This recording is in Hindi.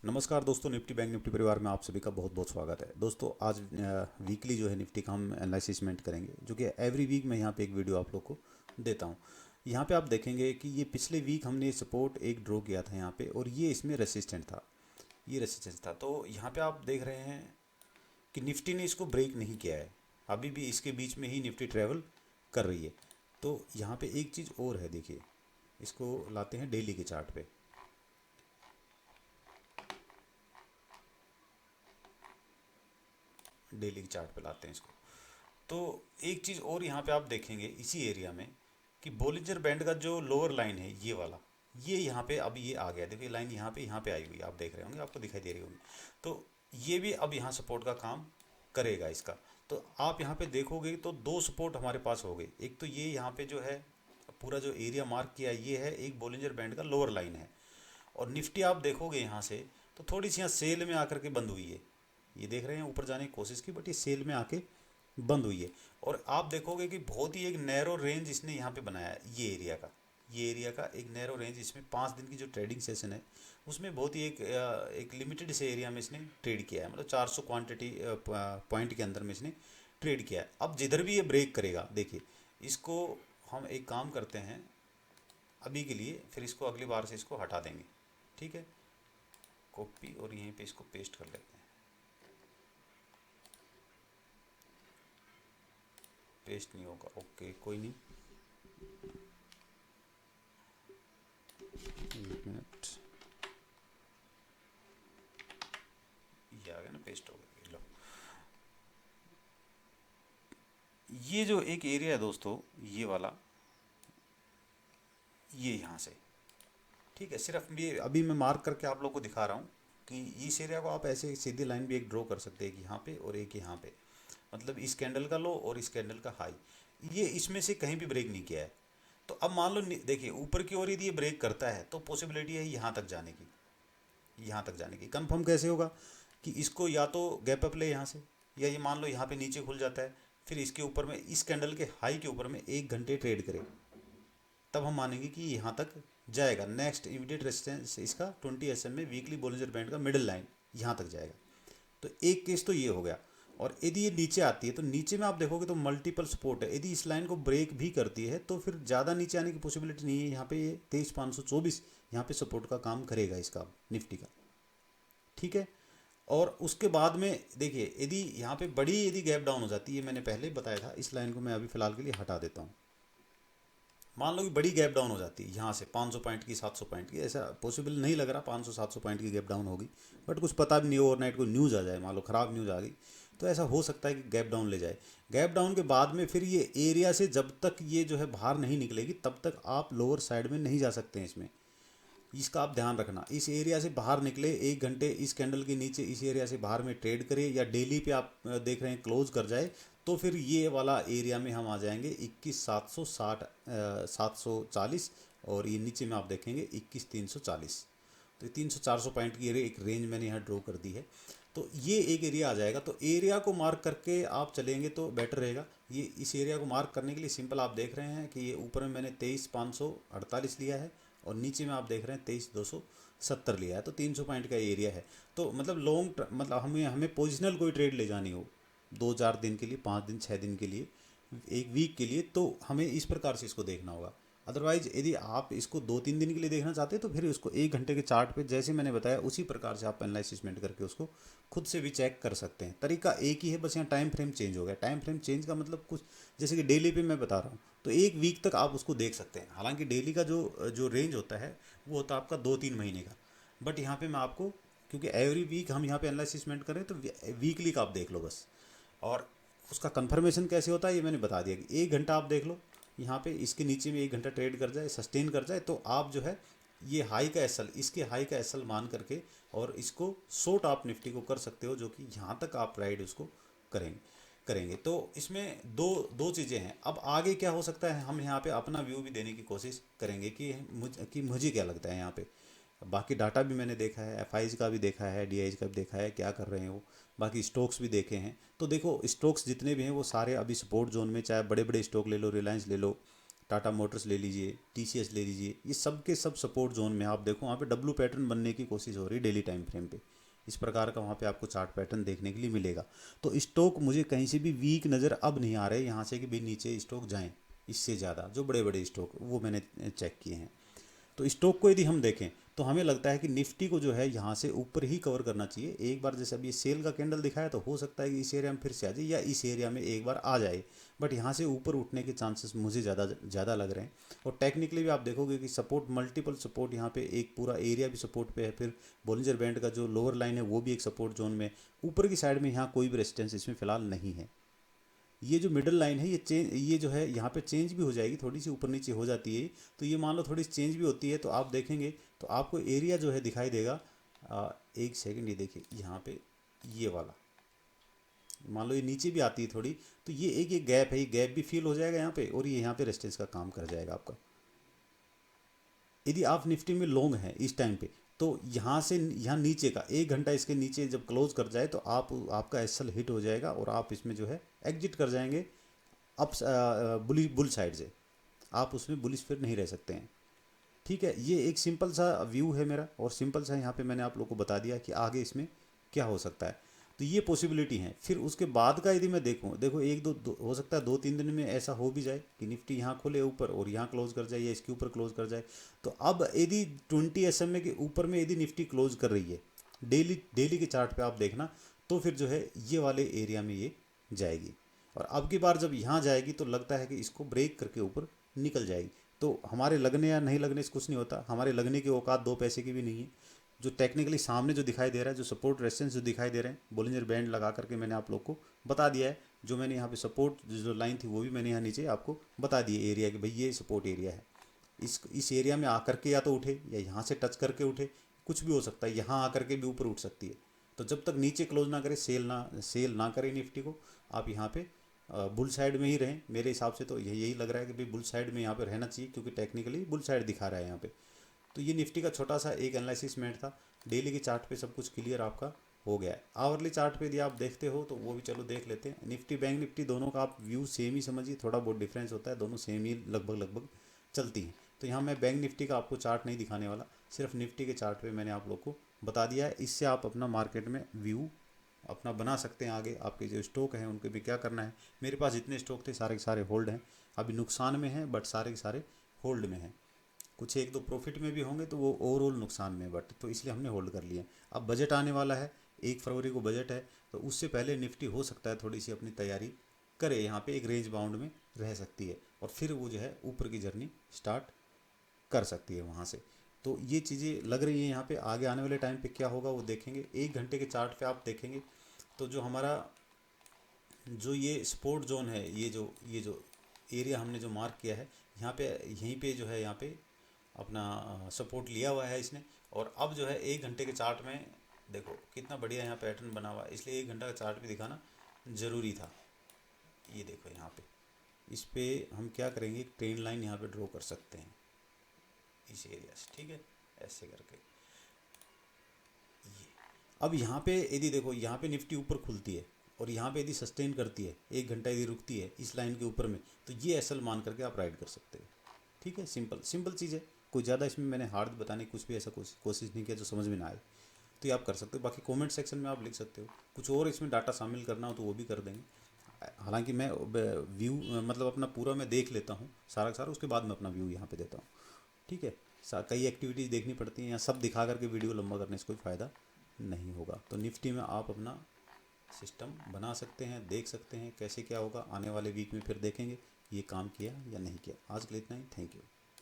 नमस्कार दोस्तों, निफ्टी बैंक निफ्टी परिवार में आप सभी का बहुत बहुत स्वागत है। दोस्तों आज वीकली जो है निफ्टी का हम एनालिसिसमेंट करेंगे, जो कि एवरी वीक मैं यहाँ पे एक वीडियो आप लोग को देता हूँ। यहाँ पे आप देखेंगे कि ये पिछले वीक हमने सपोर्ट एक ड्रॉ किया था यहाँ पे, और ये इसमें रेसिस्टेंट था। ये रेसिस्टेंस था, तो यहाँ पे आप देख रहे हैं कि निफ्टी ने इसको ब्रेक नहीं किया है। अभी भी इसके बीच में ही निफ्टी ट्रेवल कर रही है। तो यहाँ पे एक चीज़ और है, देखिए इसको लाते हैं डेली के चार्ट पे। डेली के चार्ट पे लाते हैं इसको। तो एक चीज़ और यहाँ पे आप देखेंगे इसी एरिया में कि बोलिंजर बैंड का जो लोअर लाइन है ये वाला, ये यहाँ पे अब ये आ गया। देखिए लाइन यहाँ पे आई हुई, आप देख रहे होंगे, आपको दिखाई दे रही होगी। तो ये भी अब यहाँ सपोर्ट का काम करेगा इसका। तो आप यहाँ पे देखोगे तो दो सपोर्ट हमारे पास हो गए। एक तो ये यहाँ पे जो है पूरा जो एरिया मार्क किया ये है, एक बोलिंजर बैंड का लोअर लाइन है। और निफ्टी आप देखोगे यहाँ से तो थोड़ी सी यहाँ सेल में आकर के बंद हुई है। ये देख रहे हैं ऊपर जाने की कोशिश की, बट ये सेल में आके बंद हुई है। और आप देखोगे कि बहुत ही एक नैरो रेंज इसने यहाँ पे बनाया है। ये एरिया का एक नैरो रेंज, इसमें 5 दिन की जो ट्रेडिंग सेशन है उसमें बहुत ही एक लिमिटेड से एरिया में इसने ट्रेड किया है। मतलब 400 क्वांटिटी पॉइंट के अंदर में इसने ट्रेड किया है। अब जिधर भी ये ब्रेक करेगा, देखिए इसको हम एक काम करते हैं अभी के लिए, फिर इसको अगली बार से इसको हटा देंगे। ठीक है, कॉपी और यहीं पे इसको पेस्ट कर लेते हैं। पेस्ट नहीं होगा, ओके कोई नहीं, एक मिनट। ये आ गया ना, पेस्ट हो गया। लो, ये जो एक एरिया है दोस्तों, ये वाला, ये यहाँ से, ठीक है। सिर्फ ये अभी मैं मार्क करके आप लोग को दिखा रहा हूँ कि इस एरिया को आप ऐसे सीधी लाइन भी एक ड्रॉ कर सकते हैं, एक यहाँ पे और एक यहाँ पे। मतलब इस कैंडल का लो और इस कैंडल का हाई, ये इसमें से कहीं भी ब्रेक नहीं किया है। तो अब मान लो देखिए ऊपर की ओर यदि ये ब्रेक करता है तो पॉसिबिलिटी है यहाँ तक जाने की। यहाँ तक जाने की कंफर्म कैसे होगा कि इसको या तो गैप अप ले यहाँ से, या ये मान लो यहाँ पे नीचे खुल जाता है, फिर इसके ऊपर में इस कैंडल के हाई के ऊपर में 1 घंटे ट्रेड करे, तब हम मानेंगे कि यहाँ तक जाएगा। नेक्स्ट इमीडिएट रेजिस्टेंस इसका 20 SM में वीकली बोलिंजर बैंड का मिडिल लाइन यहाँ तक जाएगा। तो एक केस तो ये हो गया। और यदि ये नीचे आती है तो नीचे में आप देखोगे तो मल्टीपल सपोर्ट है। यदि इस लाइन को ब्रेक भी करती है तो फिर ज़्यादा नीचे आने की पॉसिबिलिटी नहीं है। यहाँ पे ये 23,524 यहाँ पे सपोर्ट का काम करेगा इसका, निफ्टी का। ठीक है। और उसके बाद में देखिए यदि यहाँ पे बड़ी यदि गैप डाउन हो जाती है, मैंने पहले बताया था, इस लाइन को मैं अभी फिलहाल के लिए हटा देता हूँ। मान लो कि बड़ी गैप डाउन हो जाती है यहाँ से 500 पॉइंट की, 700 पॉइंट की, ऐसा पॉसिबल नहीं लग रहा 500-700 पॉइंट की गैप डाउन होगी, बट कुछ पता भी नहीं, ओवरनाइट कोई न्यूज़ आ जाए, मान लो ख़राब न्यूज़ आ गई, तो ऐसा हो सकता है कि गैप डाउन ले जाए। गैप डाउन के बाद में फिर ये एरिया से जब तक ये जो है बाहर नहीं निकलेगी तब तक आप लोअर साइड में नहीं जा सकते हैं इसमें। इसका आप ध्यान रखना। इस एरिया से बाहर निकले 1 घंटे इस कैंडल के नीचे इस एरिया से बाहर में ट्रेड करे, या डेली पे आप देख रहे हैं क्लोज कर जाए, तो फिर ये वाला एरिया में हम आ जाएंगे 21,760, 740। और ये नीचे में आप देखेंगे 21,340। तो 300-400 पॉइंट की एक रेंज मैंने यहाँ ड्रॉ कर दी है। तो ये एक एरिया आ जाएगा। तो एरिया को मार्क करके आप चलेंगे तो बेटर रहेगा। ये इस एरिया को मार्क करने के लिए सिंपल आप देख रहे हैं कि ये ऊपर में मैंने 23,548 लिया है, और नीचे में आप देख रहे हैं 23,270 लिया है। तो 300 पॉइंट का एरिया है। तो मतलब मतलब हमें हमें पोजिशनल कोई ट्रेड ले जानी हो 2-4 दिन के लिए, 5 दिन 6 दिन के लिए, एक वीक के लिए, तो हमें इस प्रकार से इसको देखना होगा। अदरवाइज यदि आप इसको 2-3 दिन के लिए देखना चाहते हैं तो फिर उसको 1 घंटे के चार्ट पे जैसे मैंने बताया उसी प्रकार से आप एनालिसिसमेंट करके उसको खुद से भी चेक कर सकते हैं। तरीका एक ही है, बस यहाँ टाइम फ्रेम चेंज हो गया। टाइम फ्रेम चेंज का मतलब कुछ जैसे कि डेली पे मैं बता रहा हूँ तो एक वीक तक आप उसको देख सकते हैं। हालांकि डेली का जो जो रेंज होता है वो होता है आपका 2-3 महीने का, बट यहाँ पे मैं आपको, क्योंकि एवरी वीक हम यहाँ पे एनालिसिसमेंट करें तो वीकली का आप देख लो बस। और उसका कंफर्मेशन कैसे होता है ये मैंने बता दिया कि 1 घंटा आप देख लो, यहाँ पे इसके नीचे में 1 घंटा ट्रेड कर जाए, सस्टेन कर जाए, तो आप जो है ये हाई का एसएल, इसके हाई का एसएल मान करके और इसको शॉर्ट आप निफ्टी को कर सकते हो, जो कि यहाँ तक आप राइड उसको करेंगे करेंगे तो इसमें दो दो चीज़ें हैं। अब आगे क्या हो सकता है, हम यहाँ पे अपना व्यू भी देने की कोशिश करेंगे कि मुझे क्या लगता है यहाँ पे। बाकी डाटा भी मैंने देखा है, एफआईज का भी देखा है, डीआईज का भी देखा है, क्या कर रहे हैं वो। बाकी स्टॉक्स भी देखे हैं। तो देखो स्टॉक्स जितने भी हैं वो सारे अभी सपोर्ट जोन में, चाहे बड़े बड़े स्टॉक ले लो, रिलायंस ले लो, टाटा मोटर्स ले लीजिए, टीसीएस ले लीजिए, ये सब के सब सपोर्ट जोन में आप देखो वहाँ पे डब्लू पैटर्न बनने की कोशिश हो रही है डेली टाइम फ्रेम पे। इस प्रकार का वहाँ पे आपको चार्ट पैटर्न देखने के लिए मिलेगा। तो स्टॉक मुझे कहीं से भी वीक नज़र अब नहीं आ रहे यहाँ से कि भी नीचे स्टॉक जाएँ इससे ज़्यादा, जो बड़े बड़े स्टॉक वो मैंने चेक किए हैं। तो स्टॉक को यदि हम देखें तो हमें लगता है कि निफ्टी को जो है यहाँ से ऊपर ही कवर करना चाहिए। एक बार जैसे अभी सेल का कैंडल दिखाया तो हो सकता है कि इस एरिया में फिर से आ जाए या इस एरिया में एक बार आ जाए, बट यहाँ से ऊपर उठने के चांसेस मुझे ज़्यादा लग रहे हैं। और टेक्निकली भी आप देखोगे कि सपोर्ट, मल्टीपल सपोर्ट, यहाँ पे एक पूरा एरिया भी सपोर्ट पे है, फिर बोलिंजर बैंड का जो लोअर लाइन है वो भी एक सपोर्ट जोन में, ऊपर की साइड में यहाँ कोई भी रेजिस्टेंस इसमें फिलहाल नहीं है। ये जो मिडल लाइन है ये जो है यहाँ पे चेंज भी हो जाएगी, थोड़ी सी ऊपर नीचे हो जाती है, तो ये मान लो थोड़ी सी चेंज भी होती है तो आप देखेंगे तो आपको एरिया जो है दिखाई देगा। एक सेकंड, ये देखिए यहाँ पे ये वाला, मान लो ये नीचे भी आती है थोड़ी, तो ये एक गैप है, ये गैप भी फील हो जाएगा यहाँ पे और ये यहाँ पे रेजिस्टेंस का काम कर जाएगा आपका। यदि आप निफ्टी में लॉन्ग हैं इस टाइम पे तो यहाँ से यहाँ नीचे का 1 घंटा इसके नीचे जब क्लोज कर जाए तो आपका एसएल हिट हो जाएगा और आप इसमें जो है एग्जिट कर जाएंगे अप बुल साइड से, आप उसमें बुलिश फिर नहीं रह सकते हैं। ठीक है, ये एक सिंपल सा व्यू है मेरा और सिंपल सा यहाँ पे मैंने आप लोग को बता दिया कि आगे इसमें क्या हो सकता है। तो ये पॉसिबिलिटी है। फिर उसके बाद का यदि मैं देखूँ, देखो एक दो हो सकता है 2-3 दिन में ऐसा हो भी जाए कि निफ्टी यहाँ खोले ऊपर और यहाँ क्लोज कर जाए या इसके ऊपर क्लोज कर जाए। तो अब यदि 20 SMA के ऊपर में यदि निफ्टी क्लोज कर रही है डेली के चार्ट पे आप देखना, तो फिर जो है ये वाले एरिया में ये जाएगी और अब की बार जब यहाँ जाएगी तो लगता है कि इसको ब्रेक करके ऊपर निकल जाएगी। तो हमारे लगने या नहीं लगने से कुछ नहीं होता, हमारे लगने की औकात 2 पैसे की भी नहीं है। जो टेक्निकली सामने जो दिखाई दे रहा है, जो सपोर्ट रेजिस्टेंस जो दिखाई दे रहे हैं, बोलिंजर बैंड लगा करके मैंने आप लोग को बता दिया है। जो मैंने यहाँ पे सपोर्ट जो लाइन थी वो भी मैंने यहाँ नीचे आपको बता दिए एरिया कि भाई ये सपोर्ट एरिया है। इस एरिया में आकर के या तो उठे या यहाँ से टच करके उठे, कुछ भी हो सकता है, यहाँ आकर के भी ऊपर उठ सकती है। तो जब तक नीचे क्लोज ना करे, सेल ना करे निफ्टी को, आप यहाँ पे बुल साइड में ही रहें। मेरे हिसाब से तो यही लग रहा है कि भाई बुल साइड में यहाँ पे रहना चाहिए, क्योंकि टेक्निकली बुल साइड दिखा रहा है यहाँ पे। तो ये निफ्टी का छोटा सा एक एनालिसिस मेंट था। डेली के चार्ट पे सब कुछ क्लियर आपका हो गया है। आवरली चार्ट पे यदि आप देखते हो तो वो भी चलो देख लेते हैं। निफ्टी बैंक निफ्टी दोनों का आप व्यू सेम ही समझिए, थोड़ा बहुत डिफरेंस होता है, दोनों सेम ही लगभग चलती हैं। तो यहाँ मैं बैंक निफ्टी का आपको चार्ट नहीं दिखाने वाला, सिर्फ निफ्टी के चार्ट पे मैंने आप लोग को बता दिया है। इससे आप अपना मार्केट में व्यू अपना बना सकते हैं। आगे आपके जो स्टॉक हैं उनके भी क्या करना है। मेरे पास जितने स्टॉक थे सारे के सारे होल्ड हैं, अभी नुकसान में हैं बट सारे के सारे होल्ड में हैं। कुछ 1-2 प्रॉफिट में भी होंगे तो वो ओवरऑल नुकसान में, बट तो इसलिए हमने होल्ड कर लिया। अब बजट आने वाला है, 1 फरवरी को बजट है, तो उससे पहले निफ्टी हो सकता है थोड़ी सी अपनी तैयारी करे, यहाँ पे एक रेंज बाउंड में रह सकती है और फिर वो जो है ऊपर की जर्नी स्टार्ट कर सकती है वहाँ से। तो ये चीज़ें लग रही हैं यहाँ पे। आगे आने वाले टाइम पे क्या होगा वो देखेंगे। 1 घंटे के चार्ट पे आप देखेंगे तो जो हमारा जो ये सपोर्ट जोन है, ये जो एरिया हमने जो मार्क किया है यहाँ पे, यहीं पे जो है यहाँ पे अपना सपोर्ट लिया हुआ है इसने। और अब जो है 1 घंटे के चार्ट में देखो कितना बढ़िया यहाँ पैटर्न बना हुआ है, इसलिए 1 घंटा का चार्ट भी दिखाना ज़रूरी था। ये देखो यहाँ पे, इस पे हम क्या करेंगे, एक ट्रेन लाइन यहाँ पे ड्रॉ कर सकते हैं इस एरिया से, ठीक है, ऐसे करके। ये अब यहाँ पे यदि देखो, यहाँ पे निफ्टी ऊपर खुलती है और यहाँ पे यदि सस्टेन करती है, 1 घंटा यदि रुकती है इस लाइन के ऊपर में, तो ये एसएल मान करके आप राइड कर सकते हो। ठीक है, सिंपल चीज़ है, कोई ज़्यादा इसमें मैंने हार्ड बताने की कुछ भी ऐसा कोशिश नहीं किया जो समझ में ना आए। तो ये आप कर सकते हो। बाकी कमेंट सेक्शन में आप लिख सकते हो, कुछ और इसमें डाटा शामिल करना हो तो वो भी कर देंगे। हालांकि मैं व्यू मतलब अपना पूरा मैं देख लेता हूँ सारा का सारा, उसके बाद मैं अपना व्यू यहाँ पे देता हूँ। ठीक है, कई एक्टिविटीज़ देखनी पड़ती हैं, या सब दिखा करके वीडियो लंबा करने से कोई फ़ायदा नहीं होगा। तो निफ्टी में आप अपना सिस्टम बना सकते हैं, देख सकते हैं कैसे क्या होगा। आने वाले वीक में फिर देखेंगे ये काम किया या नहीं किया। आज के लिए इतना ही, थैंक यू।